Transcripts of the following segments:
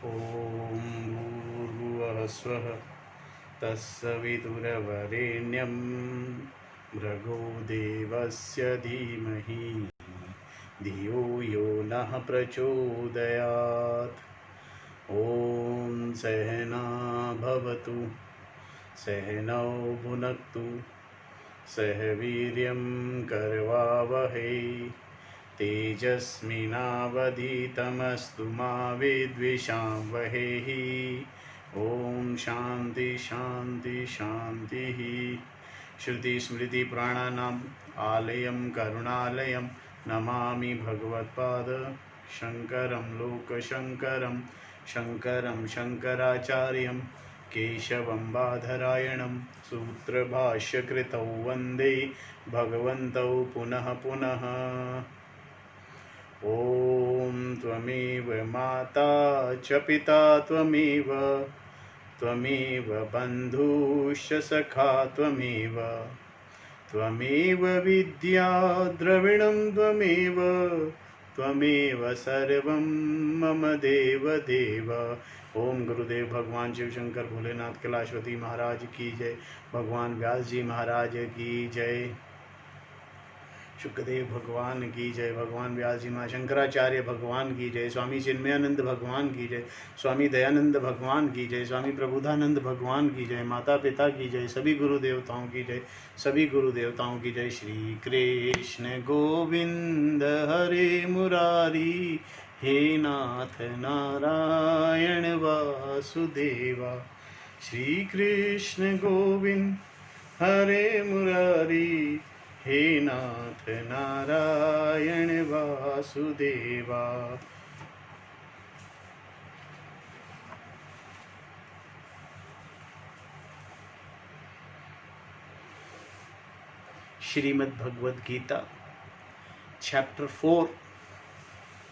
ॐ भूर्भुवः स्वः तत्सवितुर्वरेण्यं भर्गो देवस्य धीमहि धियो यो नः प्रचोदयात्। ॐ सहना भवतु सहनौ भुनक्तु सह वीर्यं करवावहै तेजस्विनावधीतमस्तु मा विद्विषावहैः। ॐ शान्ति शान्ति शान्तिः। श्रुतिस्मृतिपुराणानाम् आलयं करुणालयं नमामि भगवत्पाद शङ्करं लोकशङ्करं शङ्करं शङ्कराचार्यं केशवं बादरायणं सूत्रभाष्यकृतौ वन्दे भगवन्तौ पुनः पुनः। ॐ त्वमेव माता च पिता त्वमेव बन्धुश्च सखा त्वमेव विद्या द्रविणं त्वमेव सर्वं मम देव देव। ओम गुरुदेव भगवान शिव शंकर भोलेनाथ कैलाशपति महाराज की जय। भगवान व्यास जी महाराज की जय। शुक्रदेव भगवान की जय। भगवान व्यास जी महाराज शंकराचार्य भगवान की जय। स्वामी चिन्मयानंद भगवान की जय। स्वामी दयानंद भगवान की जय। स्वामी प्रबुधानंद भगवान की जय। माता पिता की जय। सभी गुरु देवताओं की जय। सभी गुरु देवताओं की जय। श्री कृष्ण गोविंद हरे मुरारी हे नाथ नारायण वासुदेवा। श्री कृष्ण गोविंद हरे मुरारी हे नाथ Narayan Vasudeva. Srimad Bhagavad Gita, chapter 4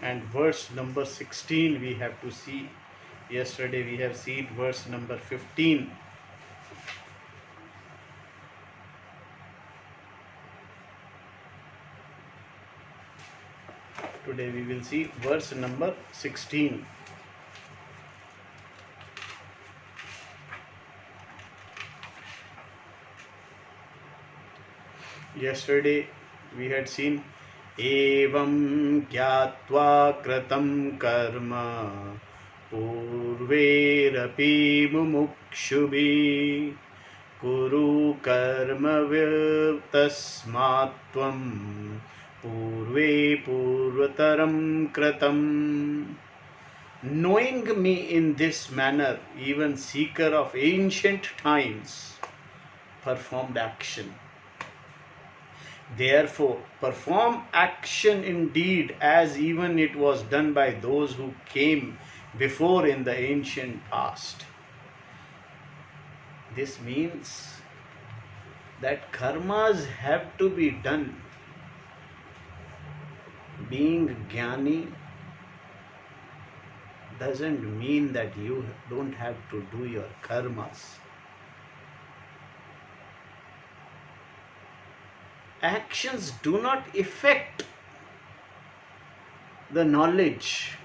and verse number 16 we have to see. Yesterday we have seen verse number 15. Today we will see verse number 16. Yesterday we had seen एवं ज्ञात्वा कृतं कर्म पूर्वैरपि मुमुक्षुभिः कुरु कर्म तस्मात् त्वं पूर्वे पूर्वतरं कृतं। Knowing me in this manner, even seeker of ancient times performed action. Therefore, perform action indeed as even it was done by those who came before in the ancient past. This means that karmas have to be done. Being jnani doesn't mean that you don't have to do your karmas. Actions do not affect the knowledge.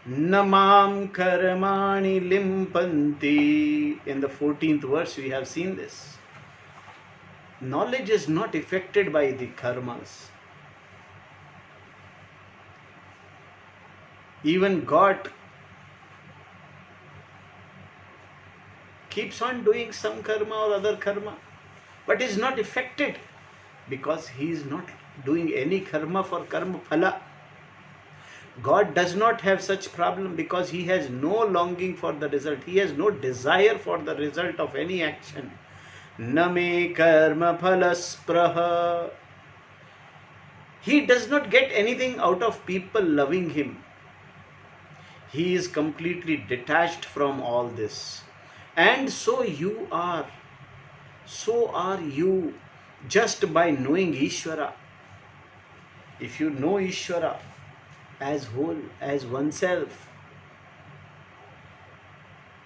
Namam karmani limpanti. In the 14th verse we have seen this. Knowledge is not affected by the karmas. Even God keeps on doing some karma or other karma, but is not affected because he is not doing any karma for karma phala. God does not have such problem because he has no longing for the result. He has no desire for the result of any action. Name karma phala spraha. He does not get anything out of people loving him. He is completely detached from all this. And so you are. So are you, just by knowing Ishvara. If you know Ishvara as whole, as oneself,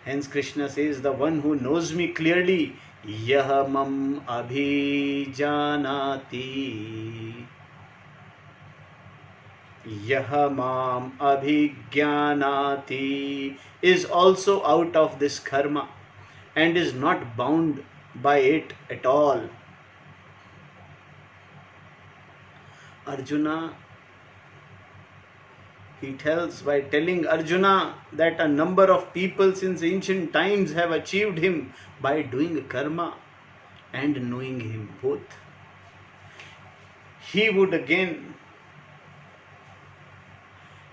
hence Krishna says, the one who knows me clearly, yah mam abhijanati. यह माम abhigyānāti is also out of this karma and is not bound by it at all. Arjuna, he tells by telling Arjuna that a number of people since ancient times have achieved him by doing karma and knowing him both. He would again,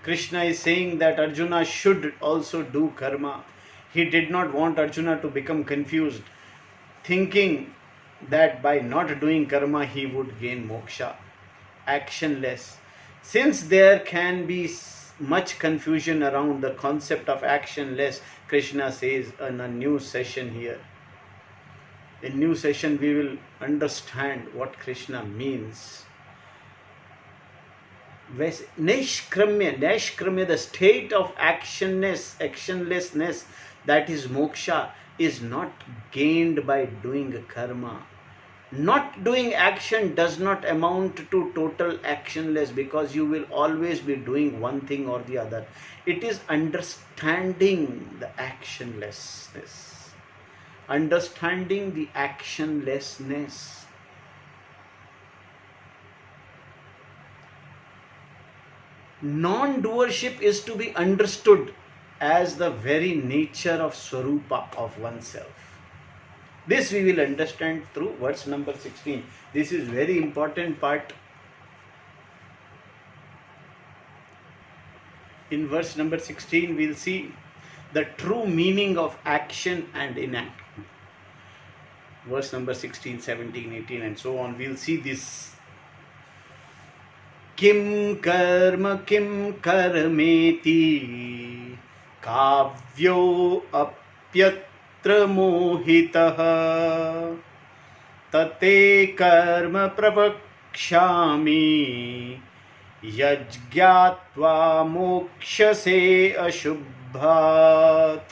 Krishna is saying that Arjuna should also do karma. He did not want Arjuna to become confused, thinking that by not doing karma he would gain moksha. Actionless. Since there can be much confusion around the concept of actionless, Krishna says in a new session here. In new session we will understand what Krishna means. Nishkramya, the state of actionlessness, that is moksha, is not gained by doing karma. Not doing action does not amount to total actionless, because you will always be doing one thing or the other. It is understanding the actionlessness. Understanding the actionlessness. Non-doership is to be understood as the very nature of Swarupa of oneself. This we will understand through verse number 16. This is very important part. In verse number 16 we will see the true meaning of action and inaction. Verse number 16, 17, 18 and so on. We will see this. Kim karma kim karmeti kavyo apyatra mohitah tate karma pravakshami yajgyatva mokshase ashubhat.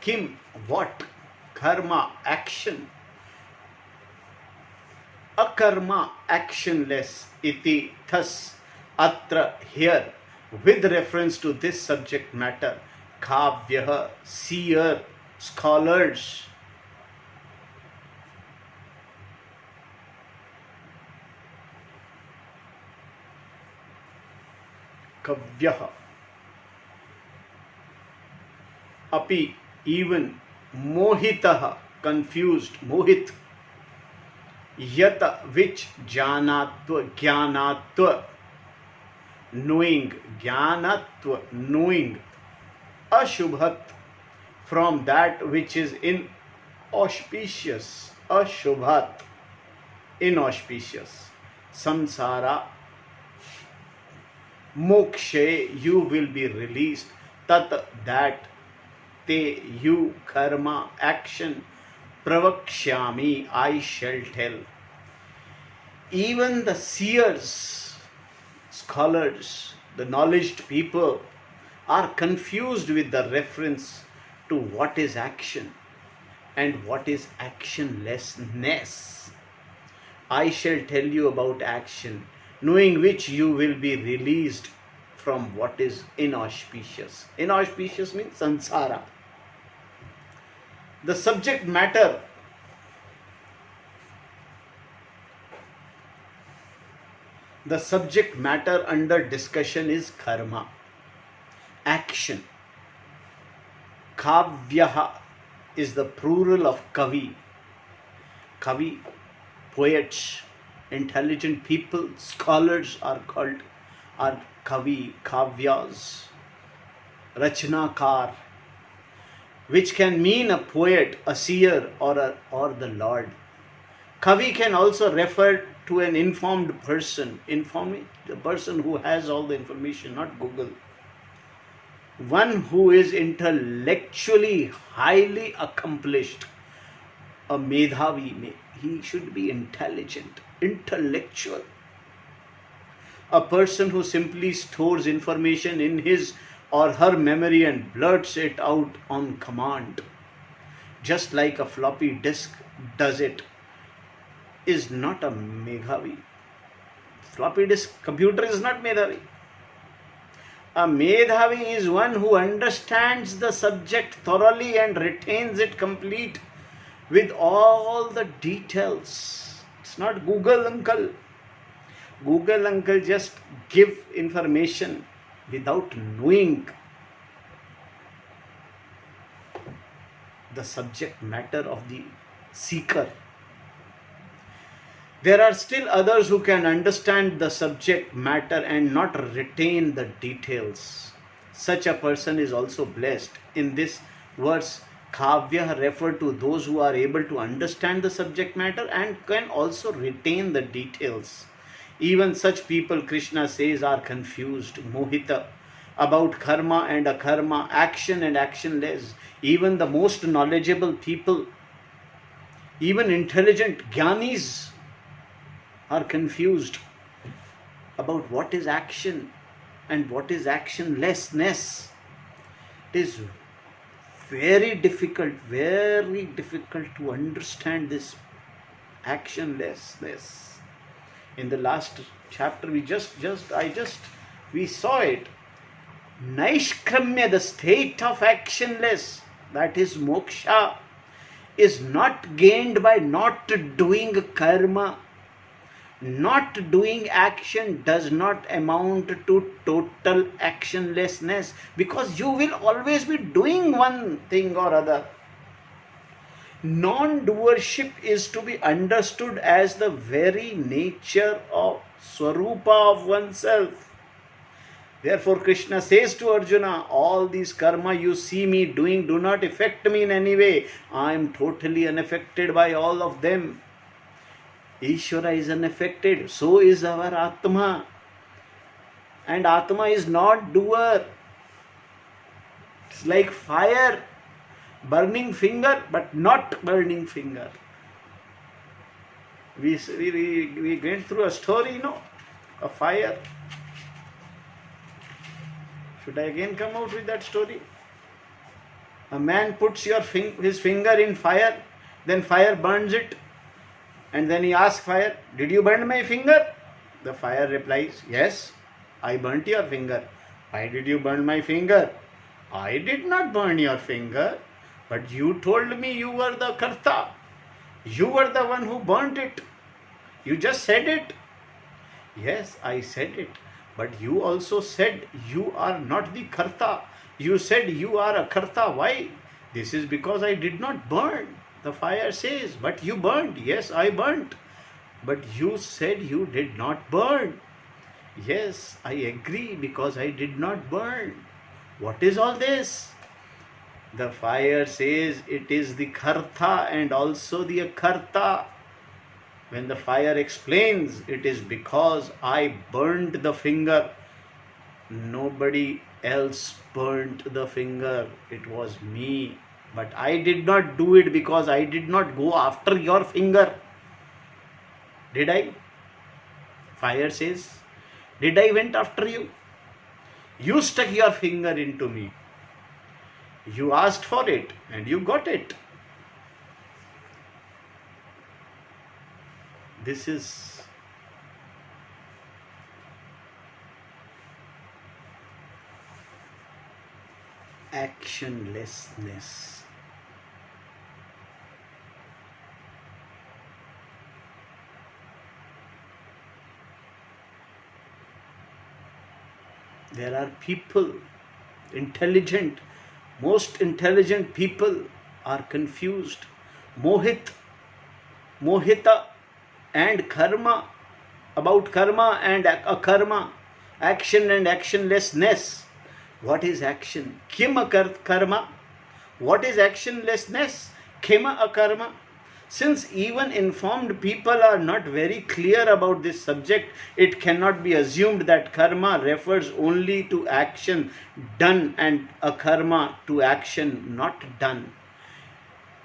Kim, what? Karma, action. Akarma, actionless. Iti, thus. Atra, here. With reference to this subject matter. Kavyaha, seer, scholars. Kavyaha. Api, even. Mohitaha, confused. Mohit. Yata, which. Jnanatva, jnanatva, knowing. Jnanatva, knowing. Ashubhat, from that which is inauspicious. Ashubhat, inauspicious. Samsara, mokshe, you will be released. Tat, that. Te, you, karma, action. Pravakshyami, I shall tell. Even the seers, scholars, the knowledge people are confused with the reference to what is action and what is actionlessness. I shall tell you about action, knowing which you will be released from what is inauspicious. Inauspicious means samsara. The subject matter under discussion is karma, action. Kavyaha is the plural of kavi. Kavi, poets, intelligent people, scholars are called, are kavi, kavyas, rachnakar, which can mean a poet, a seer, or the Lord. Kavi can also refer to an informed person. Informed, the person who has all the information, not Google. One who is intellectually highly accomplished. A medhavi, he should be intelligent, intellectual. A person who simply stores information in his or her memory and blurts it out on command, just like a floppy disk does it, is not a Meghavi. Floppy disk computer is not Meghavi. A Medhavi is one who understands the subject thoroughly and retains it complete with all the details. It's not Google uncle. Google uncle just give information without knowing the subject matter of the seeker. There are still others who can understand the subject matter and not retain the details. Such a person is also blessed. In this verse, Kavya refer to those who are able to understand the subject matter and can also retain the details. Even such people, Krishna says, are confused, mohita, about karma and akarma, action and actionless. Even the most knowledgeable people, even intelligent jnanis, are confused about what is action and what is actionlessness. It is very difficult to understand this actionlessness. In the last chapter, we saw it. Naishkramya, the state of actionless, that is moksha, is not gained by not doing karma. Not doing action does not amount to total actionlessness, because you will always be doing one thing or other. Non-doership is to be understood as the very nature of Swarupa of oneself. Therefore, Krishna says to Arjuna, all these karma you see me doing do not affect me in any way. I am totally unaffected by all of them. Ishvara is unaffected, so is our Atma. And Atma is not doer. It's like fire, burning finger but not burning finger. We went through a story, a fire. Should I again come out with that story? A man puts his finger in fire, then fire burns it. And then he asks fire, did you burn my finger? The fire replies, yes, I burnt your finger. Why did you burn my finger? I did not burn your finger, but you told me you were the karta. You were the one who burnt it. You just said it. Yes, I said it. But you also said you are not the karta. You said you are a karta. Why? This is because I did not burn. The fire says, but you burned. Yes, I burnt. But you said you did not burn. Yes, I agree, because I did not burn. What is all this? The fire says it is the karta and also the akarta. When the fire explains, it is because I burned the finger. Nobody else burnt the finger. It was me. But I did not do it because I did not go after your finger. Did I? Fire says, did I went after you? You stuck your finger into me. You asked for it and you got it. This is actionlessness. There are people, most intelligent people are confused. Mohita and karma, about karma and akarma, action and actionlessness. What is action? Kim karma? What is actionlessness? Kim akarma? Since even informed people are not very clear about this subject, it cannot be assumed that karma refers only to action done and akarma to action not done.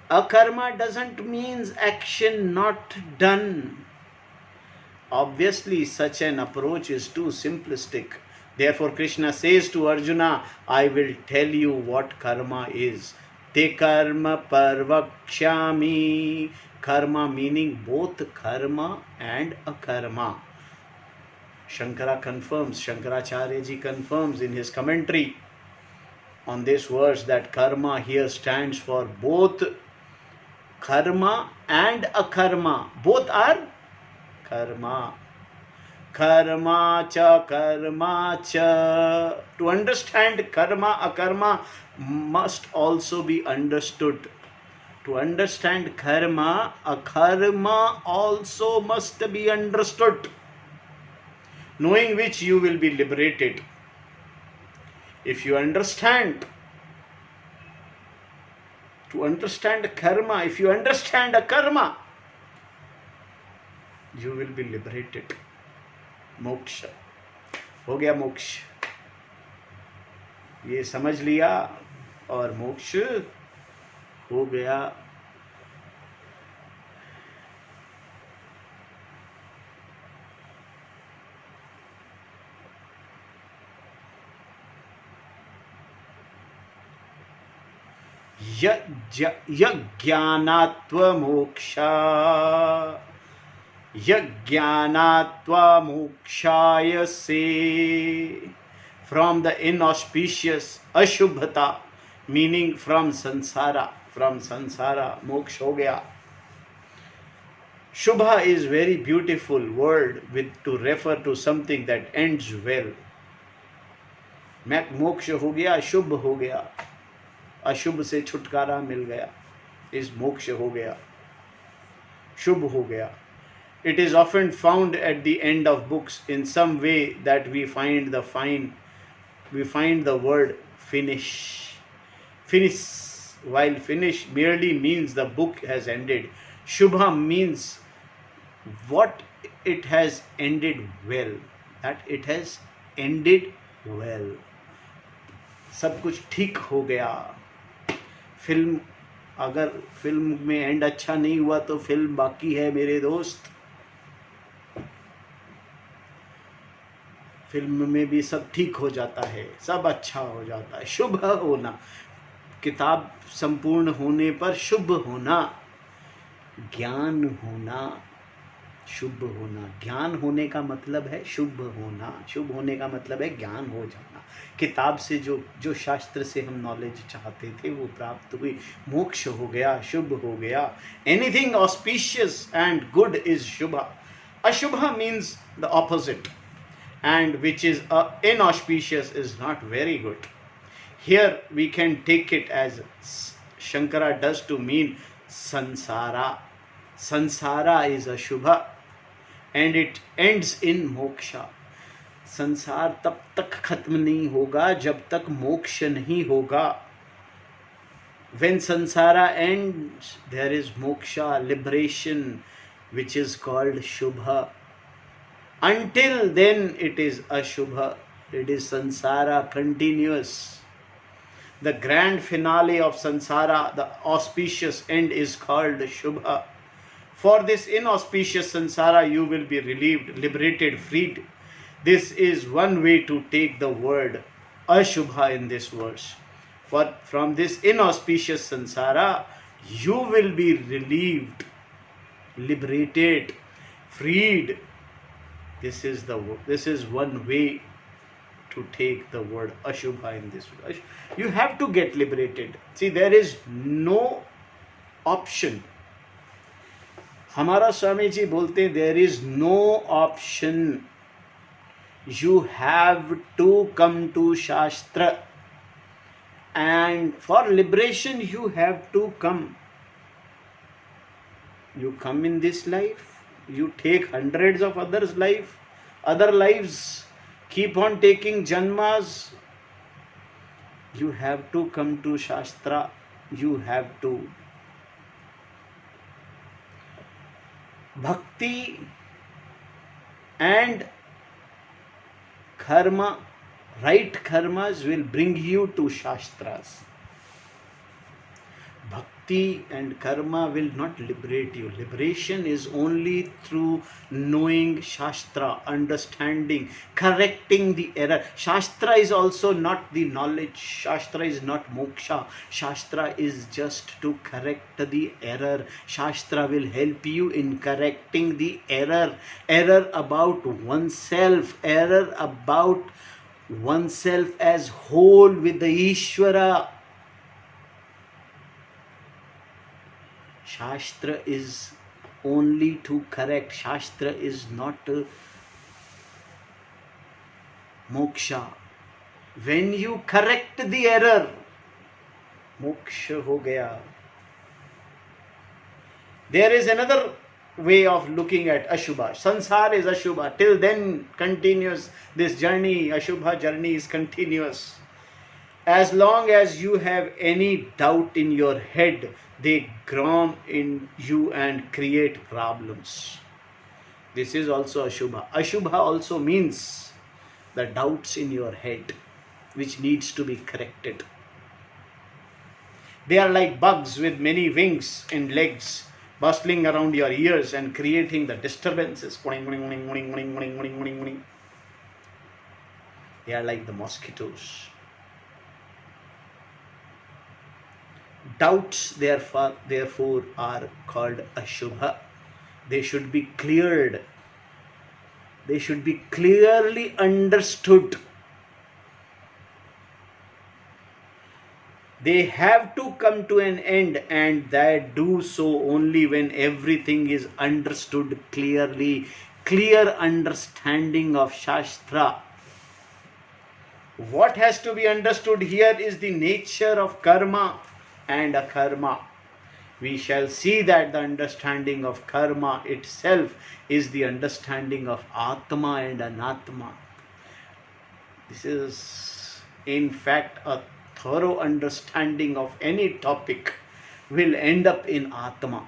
Akarma doesn't mean action not done. Obviously, such an approach is too simplistic. Therefore, Krishna says to Arjuna, I will tell you what karma is. Te karma parvakshami. Karma meaning both karma and akarma. Shankaracharya ji confirms in his commentary on this verse that karma here stands for both karma and akarma. Both are karma. Karma cha. To understand karma, akarma must also be understood. To understand karma, akarma also must be understood, knowing which you will be liberated. If you understand, to understand karma, if you understand akarma, you will be liberated. मोक्ष हो गया. मोक्ष ये समझ लिया और मोक्ष हो गया. यज्ञानात्वमोक्षा यज्ञानात्वमोक्षाय से. From the inauspicious ashubhata, meaning from sansara. मोक्ष हो गया. Shubha is very beautiful word with to refer to something that ends well. मोक्ष हो गया, शुभ हो गया, अशुभ से छुटकारा मिल गया, इस मोक्ष हो गया, शुभ हो गया. It is often found at the end of books in some way that we find the word finish. While finish merely means the book has ended, Shubha means what it has ended well, that it has ended well. सब कुछ ठीक हो गया. अगर film में and अच्छा नहीं हुआ तो फिल्म बाकी है मेरे दोस्त. फिल्म में भी सब ठीक हो जाता है, सब अच्छा हो जाता है. शुभ होना, किताब संपूर्ण होने पर शुभ होना, ज्ञान होना, शुभ होना. ज्ञान होने का मतलब है शुभ होना, शुभ होने का मतलब है ज्ञान हो जाना. किताब से जो शास्त्र से हम नॉलेज चाहते थे वो प्राप्त हुई, मोक्ष हो गया, शुभ हो गया. Anything auspicious and good is shubh. Ashubh means the opposite, and which is inauspicious is not very good. Here we can take it as Shankara does to mean sansara. Sansara is ashubha and it ends in moksha. संसार तब तक खत्म नहीं होगा जब तक मोक्ष नहीं होगा. When sansara ends, there is moksha, liberation, which is called shubha. Until then it is ashubha, it is sansara continuous. The grand finale of sansara, the auspicious end, is called shubha. For this inauspicious sansara you will be relieved, liberated, freed. This is one way to take the word ashubha in this verse. For from this inauspicious sansara you will be relieved, liberated, freed. This is one way to take the word ashubha in this verse. You have to get liberated. See, there is no option. हमारा स्वामी जी बोलते हैं there is no option. You have to come to Shastra, and for liberation you have to come. You come in this life, you take hundreds of other lives, keep on taking janmas. You have to come to Shastra. You have to. Bhakti and karma, right karmas will bring you to Shastras. bhakti and karma will not liberate you. Liberation is only through knowing Shastra, understanding, correcting the error. Shastra is also not the knowledge. Shastra is not moksha. Shastra is just to correct the error. Shastra will help you in correcting the error. Error about oneself, error about oneself as whole with the Ishvara. Shastra is only to correct. Shastra is not moksha. When you correct the error, moksha ho gaya. There is another way of looking at Ashubha. Sansar is Ashubha. Till then continues this journey. Ashubha journey is continuous. As long as you have any doubt in your head, they grom in you and create problems. This is also Ashubha. Ashubha also means the doubts in your head, which needs to be corrected. They are like bugs with many wings and legs, bustling around your ears and creating the disturbances. They are like the mosquitoes. Doubts, therefore, are called Ashubha. They should be cleared. They should be clearly understood. They have to come to an end, and they do so only when everything is understood clearly. Clear understanding of Shastra. What has to be understood here is the nature of karma and akarma. We shall see that the understanding of karma itself is the understanding of Atma and Anatma. This is, in fact, a thorough understanding of any topic will end up in Atma.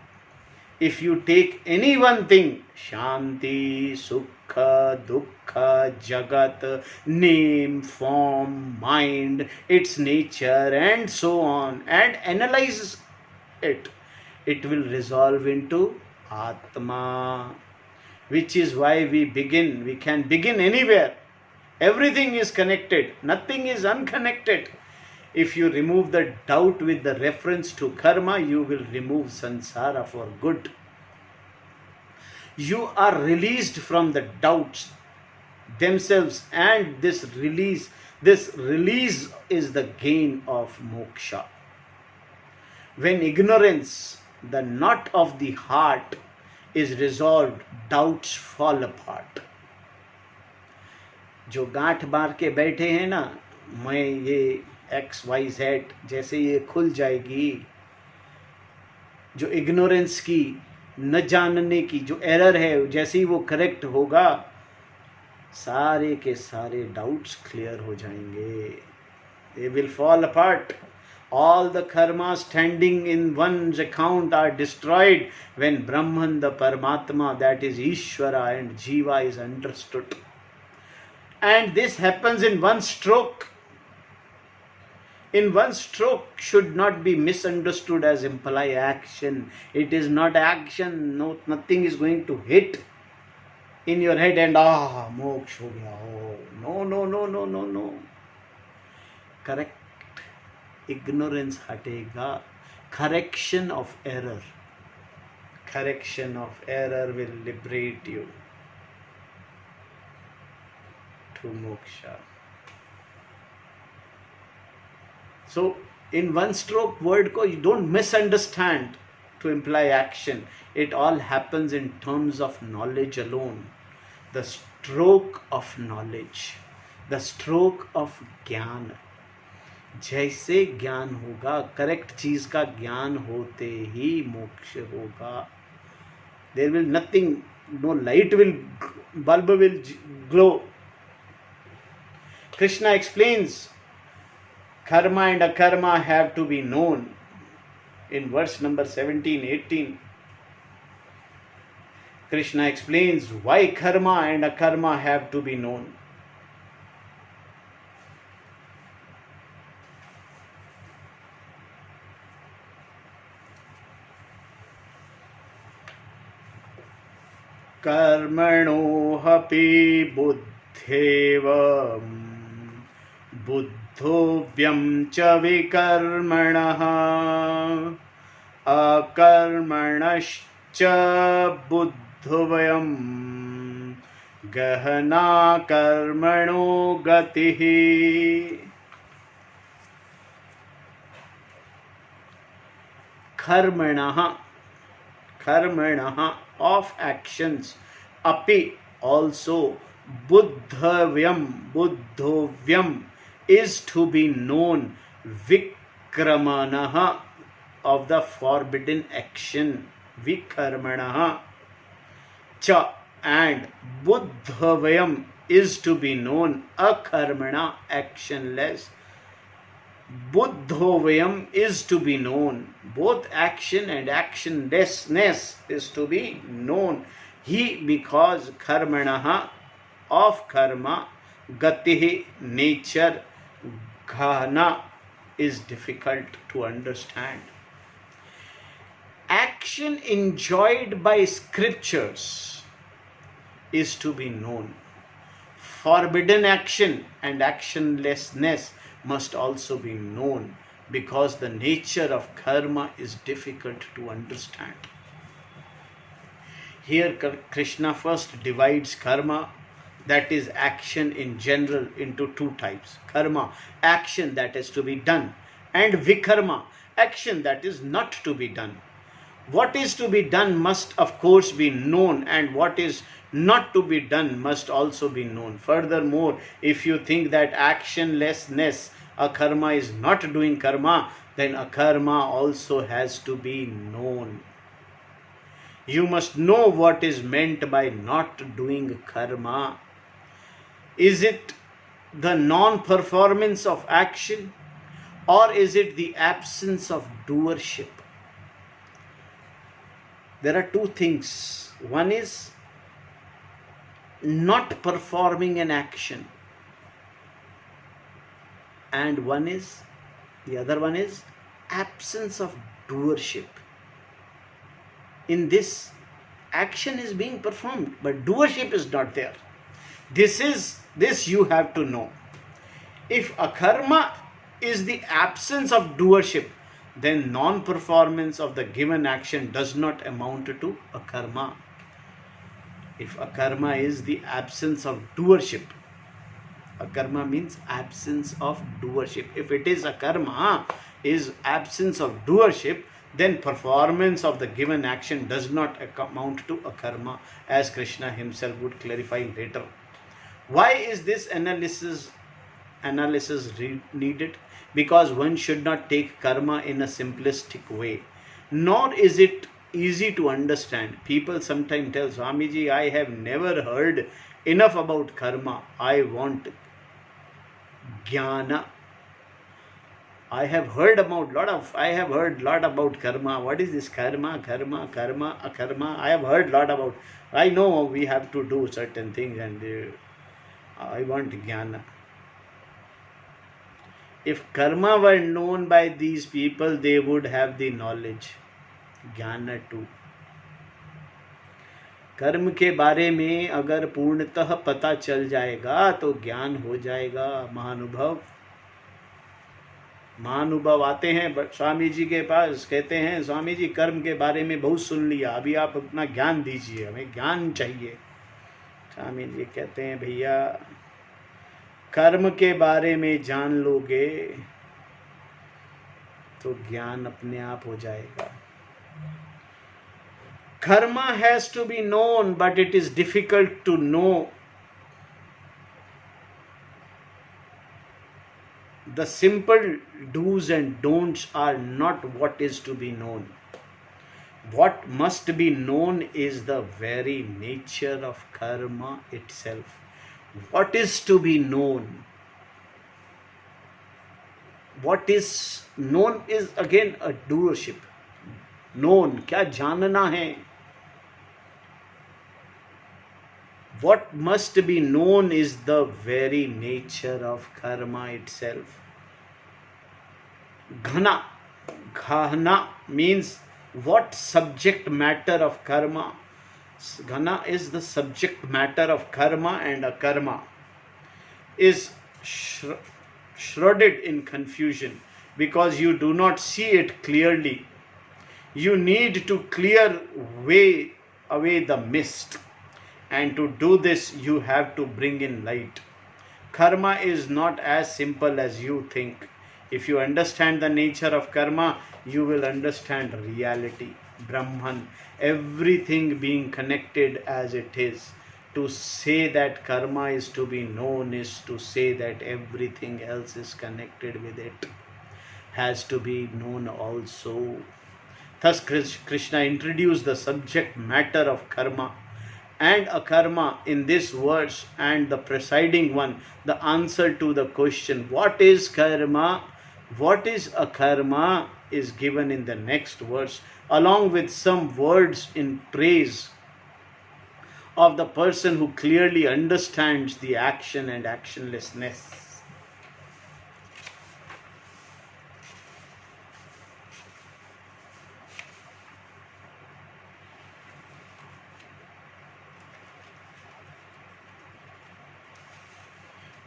If you take any one thing, Shanti, Sukha, Dukkha, Jagat, name, form, mind, its nature, and so on, and analyze it, it will resolve into Atma. Which is why we can begin anywhere. Everything is connected, nothing is unconnected. If you remove the doubt with the reference to karma, you will remove samsara for good. You are released from the doubts themselves, and this release is the gain of moksha. When ignorance, the knot of the heart, is resolved, doubts fall apart. जो गांठ बांध के बैठे हैं ना, मैं ये XYZ, जैसे ये खुल जाएगी, जो इग्नोरेंस की, न जानने की जो एरर है, जैसे ही वो करेक्ट होगा, सारे के सारे डाउट्स क्लियर हो जाएंगे. They will fall apart. All the karma standing in one's account are destroyed when Brahman, the Paramatma, that is Ishvara, and Jiva is understood. And this happens in one stroke. In one stroke should not be misunderstood as imply action. It is not action. No, nothing is going to hit in your head and moksha ho gaya. Oh, no. Correct. Ignorance hatega. Correction of error. Correction of error will liberate you to moksha. So, in one stroke word ko, you don't misunderstand to imply action. It all happens in terms of knowledge alone. The stroke of knowledge, the stroke of ज्ञान. जैसे ज्ञान होगा, correct चीज का ज्ञान होते ही मोक्ष होगा. There will nothing, no light will, bulb will glow. Krishna explains karma and akarma have to be known in verse number 17, 18. Krishna explains why karma and akarma have to be known. कर्मणोऽपि बुद्धेव बुद्धोव्यं च विकर्मणः अकर्मणश्च बुद्धोवयं गहना कर्मणो गतिः. कर्मणः of actions, api also, buddhovyam is to be known, vikramanaha of the forbidden action, vikarmanaha cha, and buddhavyam is to be known, akarmana actionless. Buddhovayam is to be known. Both action and actionlessness is to be known. He, because karmanaha of karma, gatihi nature, ghana is difficult to understand. Action enjoyed by scriptures is to be known. Forbidden action and actionlessness must also be known, because the nature of karma is difficult to understand. Here Krishna first divides karma, that is action in general, into two types. Karma, action that is to be done, and vikarma, action that is not to be done. What is to be done must of course be known, and what is not to be done must also be known. Furthermore, if you think that actionlessness, akarma, is not doing karma, then akarma also has to be known. You must know what is meant by not doing karma. Is it the non-performance of action, or is it the absence of doership? There are two things. One is not performing an action, and the other one is absence of doership. In this, action is being performed, but doership is not there. This you have to know. If akarma is the absence of doership, then non-performance of the given action does not amount to akarma. If akarma is the absence of doership, akarma means absence of doership. If it is akarma is absence of doership, then performance of the given action does not amount to akarma, as Krishna himself would clarify later. Why is this analysis needed? Because one should not take karma in a simplistic way, nor is it easy to understand. People sometimes tell, Swamiji, I have never heard enough about karma. I want jnana. I have heard lot about karma. What is this karma, akarma? I have heard lot about. I know we have to do certain things, and I want jnana. If karma were known by these people, they would have the knowledge, ज्ञान too. कर्म के बारे में अगर पूर्णतः पता चल जाएगा तो ज्ञान हो जाएगा. महानुभव आते हैं स्वामी जी के पास, कहते हैं स्वामी जी कर्म के बारे में बहुत सुन लिया, अभी आप अपना ज्ञान दीजिए, हमें ज्ञान चाहिए. स्वामी जी कहते हैं भैया कर्म के बारे में जान लोगे तो ज्ञान अपने आप हो जाएगा. Karma has to be known, but it is difficult to know. The simple do's and don'ts are not what is to be known. What must be known is the very nature of karma itself. What is to be known? What is known is again a doership. Known, क्या जानना है? What must be known is the very nature of karma itself. Ghana means what subject matter of karma. Ghana is the subject matter of karma, and akarma is shrouded in confusion because you do not see it clearly. You need to clear away the mist, and to do this you have to bring in light. Karma is not as simple as you think. If you understand the nature of karma, you will understand reality, Brahman, everything being connected as it is. To say that karma is to be known is to say that everything else is connected with it, has to be known also. Thus, Krishna introduced the subject matter of karma and akarma in this verse, and the presiding one, the answer to the question, what is karma, what is akarma, is given in the next verse, along with some words in praise of the person who clearly understands the action and actionlessness.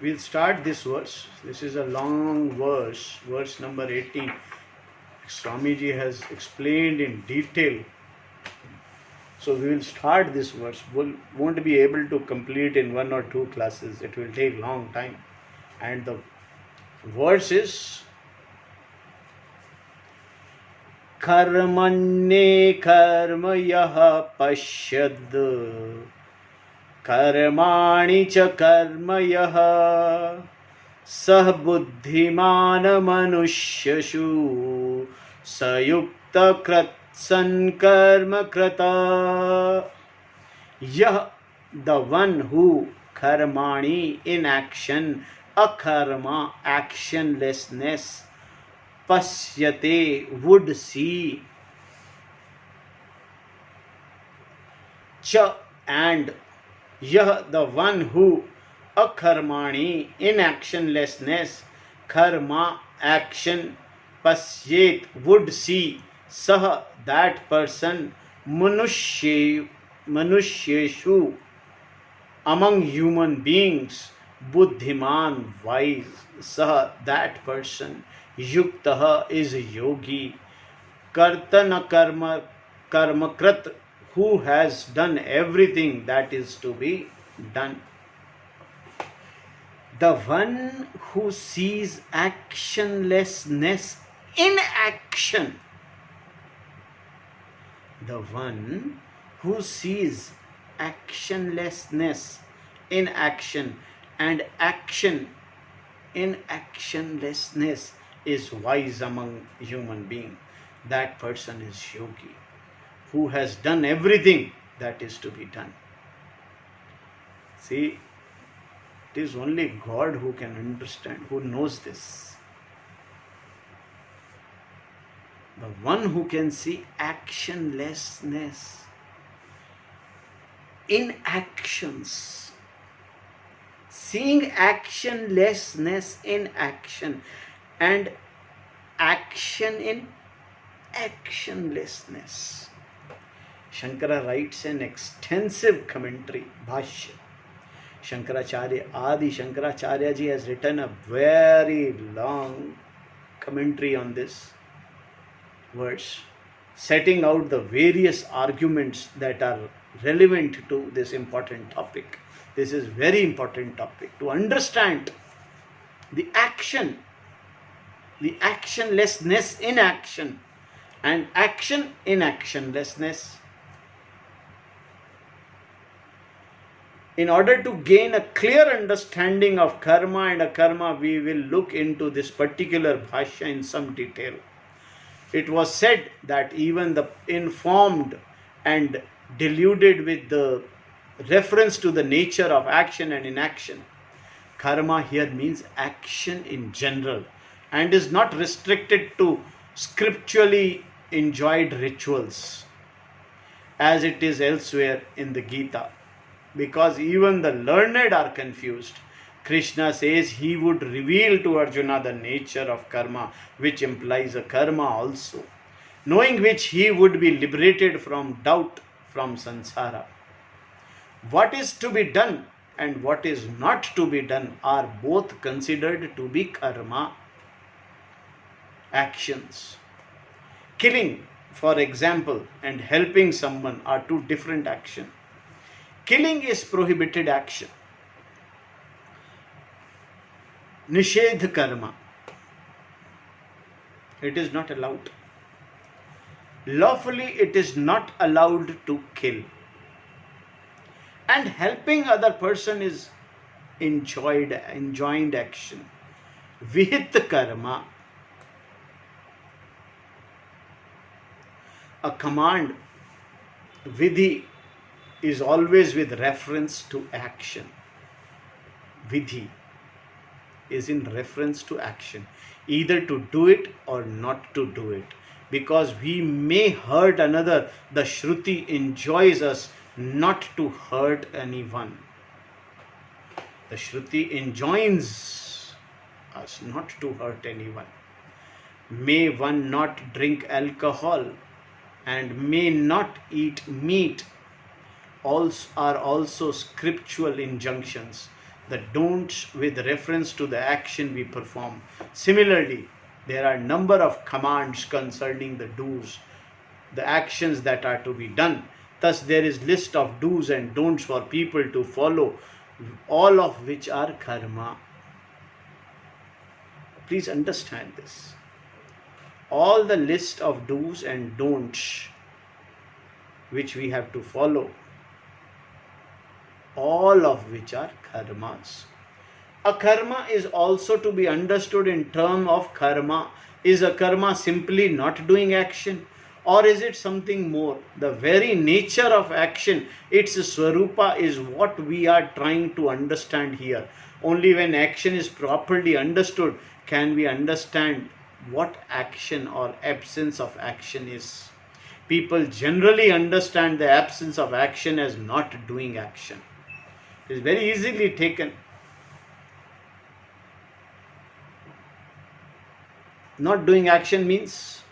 We'll start this verse. This is a long verse, verse number 18. Swamiji has explained in detail. So we will start this verse. We won't be able to complete in 1 or 2 classes. It will take long time. And the verse is Karmanye karmayah pashyad कर्माणि च कर्मयः सह बुद्धिमान मनुष्यषु सयुक्त कृत्सन्कर्म कृता. यह, the one who, karmani, in action, akarma, actionlessness, pasyate, would see, cha, and yah, the one who, akarmani, in actionlessness, karma, action, pasyet, would see, sah, that person, manusheshu, among human beings, buddhiman, wise, sah, that person, yuktah, is yogi, kartana karmakrat, who has done everything that is to be done. The one who sees actionlessness in action. The one who sees actionlessness in action and action in actionlessness is wise among human beings. That person is yogi, who has done everything that is to be done. See, it is only God who can understand, who knows this. The one who can see actionlessness in actions. Seeing actionlessness in action and action in actionlessness. Shankara writes an extensive commentary, Bhashya. Shankaracharya, Adi Shankaracharya ji has written a very long commentary on this verse, setting out the various arguments that are relevant to this important topic. This is very important topic to understand the action, the actionlessness in action and action in actionlessness. In order to gain a clear understanding of karma and akarma, we will look into this particular bhashya in some detail. It was said that even the informed and deluded with the reference to the nature of action and inaction. Karma here means action in general and is not restricted to scripturally enjoined rituals as it is elsewhere in the Gita. Because even the learned are confused. Krishna says he would reveal to Arjuna the nature of karma, which implies a karma also, knowing which he would be liberated from doubt from samsara. What is to be done and what is not to be done are both considered to be karma, actions. Killing, for example, and helping someone are two different actions. Killing is prohibited action. Nishedh karma. It is not allowed. Lawfully, it is not allowed to kill. And helping other person is enjoined action. Vihit karma. A command, vidhi, is always with reference to action. Vidhi is in reference to action, either to do it or not to do it. Because we may hurt another, the Shruti enjoins us not to hurt anyone. The Shruti enjoins us not to hurt anyone. May one not drink alcohol and may not eat meat are also scriptural injunctions. The don'ts with reference to the action we perform. Similarly, there are number of commands concerning the do's, the actions that are to be done. Thus there is list of do's and don'ts for people to follow, all of which are karma. Please understand this. All the list of do's and don'ts which we have to follow, all of which are karmas. A karma is also to be understood in terms of karma. Is a karma simply not doing action, or is it something more? The very nature of action, its swarupa, is what we are trying to understand here. Only when action is properly understood can we understand what action or absence of action is. People generally understand the absence of action as not doing action. It is very easily taken. Not doing action means,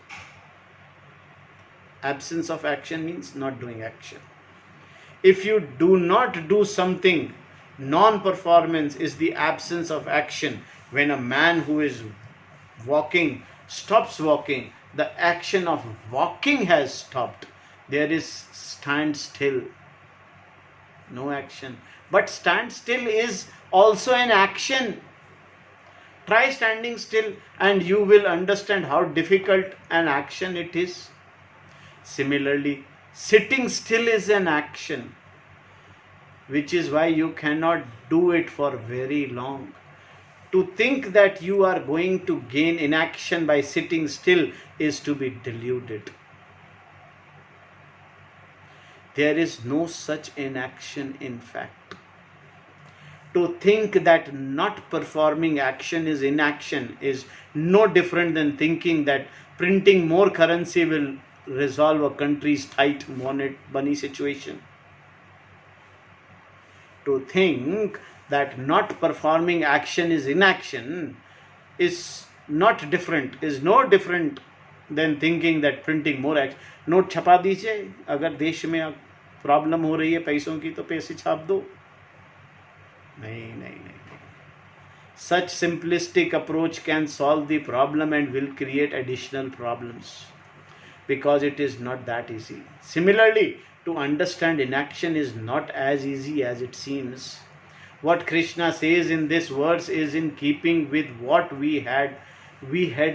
absence of action means not doing action. If you do not do something, non-performance is the absence of action. When a man who is walking stops walking, the action of walking has stopped. There is stand still, no action. But stand still is also an action. Try standing still and you will understand how difficult an action it is. Similarly, sitting still is an action, which is why you cannot do it for very long. To think that you are going to gain inaction by sitting still is to be deluded. There is no such inaction in fact. To think that not performing action is inaction is no different than thinking that printing more currency will resolve a country's tight money situation. To think that not performing action is inaction is no different than thinking that printing more action. Note छपा दीजिए, अगर देश में problem हो रही है पैसों की तो पैसे छाप दो. नहीं. Such simplistic approach can solve the problem and will create additional problems, because it is not that easy. Similarly, to understand inaction is not as easy as it seems. What Krishna says in this verse is in keeping with what we had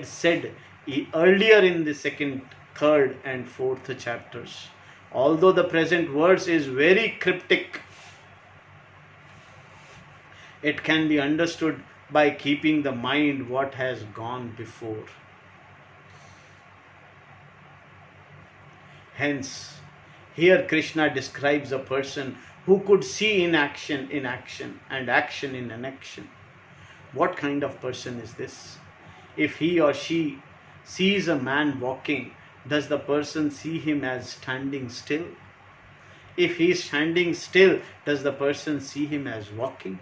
said earlier in the second, third and fourth chapters. Although the present verse is very cryptic, it can be understood by keeping the mind what has gone before. Hence, here Krishna describes a person who could see inaction in action and action in inaction. What kind of person is this? If he or she sees a man walking, does the person see him as standing still? If he is standing still, does the person see him as walking?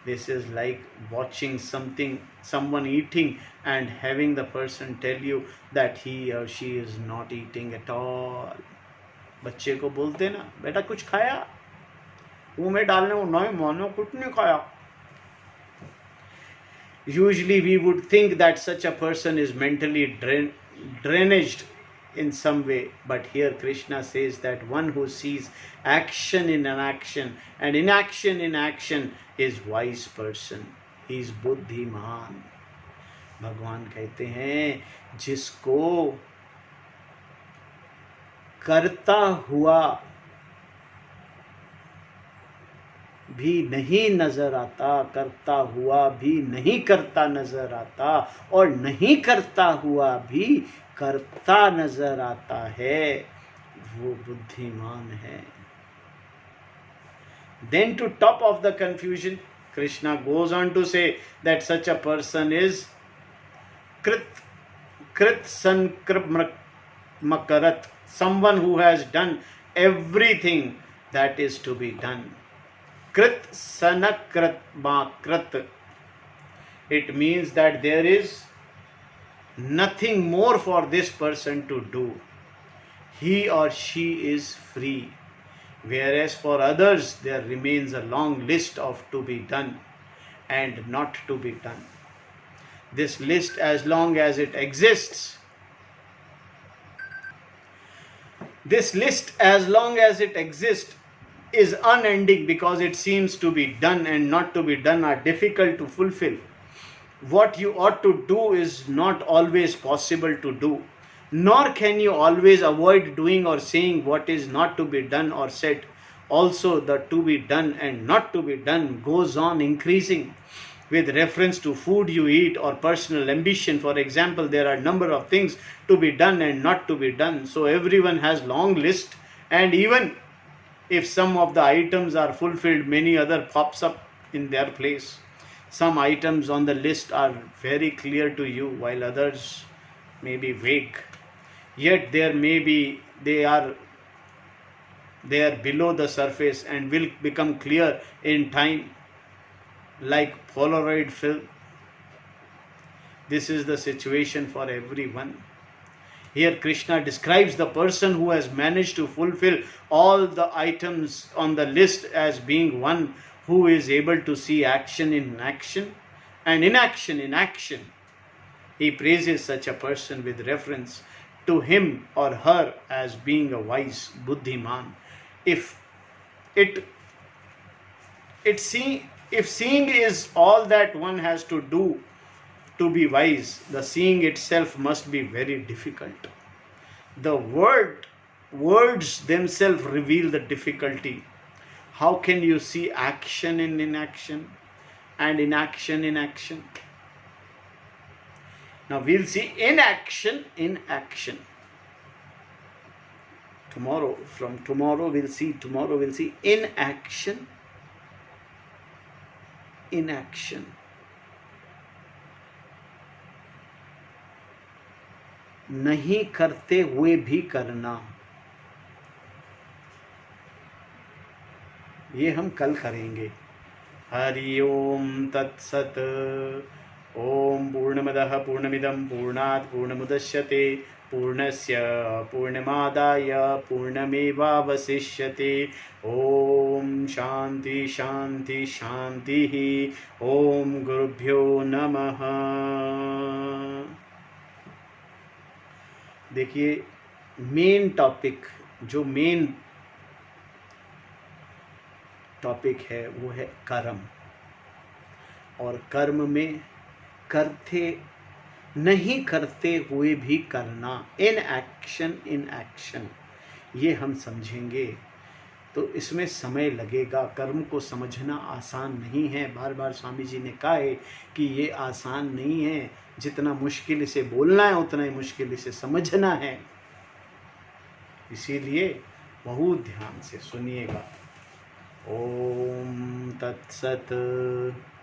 This is like watching someone eating and having the person tell you that he or she is not eating at all. बच्चे को बोलते ना, बेटा कुछ खाया? मुंह में डालने को नहीं, मैंने कुछ नहीं खाया. Usually we would think that such a person is mentally drainaged in some way, but here Krishna says that one who sees action in an action and inaction in action is wise person. He is बुद्धिमान. भगवान कहते हैं जिसको करता हुआ भी नहीं नजर आता, करता हुआ भी नहीं करता नजर आता, और नहीं करता हुआ भी करता नजर आता है, वो बुद्धिमान है. Then to top of the confusion, Krishna goes on to say that such a person is krit sankrmakarat, someone who has done everything that is to be done. Krit sanakrat makrat, it means that there is nothing more for this person to do. He or she is free, whereas for others there remains a long list of to be done and not to be done. This list, as long as it exists, is unending, because it seems to be done and not to be done are difficult to fulfill. What you ought to do is not always possible to do, nor can you always avoid doing or saying what is not to be done or said. Also, the to be done and not to be done goes on increasing with reference to food you eat or personal ambition. For example, there are a number of things to be done and not to be done. So everyone has long list, and even if some of the items are fulfilled, many other pops up in their place. Some items on the list are very clear to you, while others may be vague. Yet they are below the surface and will become clear in time, like Polaroid film. This is the situation for everyone. Here Krishna describes the person who has managed to fulfill all the items on the list as being one who is able to see action in action and inaction in action. He praises such a person with reference to him or her as being a wise buddhiman. If seeing is all that one has to do to be wise, the seeing itself must be very difficult. The words themselves reveal the difficulty. How can you see action in inaction and inaction in action? Now we'll see inaction in action. Tomorrow we'll see inaction in action. नहीं करते हुए भी करना, ये हम कल करेंगे. हरि ओम तत्सत. ओम पूर्णमदः पूर्णमिदं पूर्णात् पूर्णमुदच्यते पूर्णस्य पूर्णमादाय पूर्णमेवावशिष्यते. ओम शांति शांति शांति. ओम गुरुभ्यो नमः. देखिए, मेन टॉपिक है वो है कर्म. और कर्म में नहीं करते हुए भी करना, इन एक्शन, ये हम समझेंगे. तो इसमें समय लगेगा. कर्म को समझना आसान नहीं है. बार बार स्वामी जी ने कहा है कि ये आसान नहीं है. जितना मुश्किल से बोलना है उतना ही मुश्किल से समझना है. इसीलिए बहुत ध्यान से सुनिएगा. ओम तत्सत.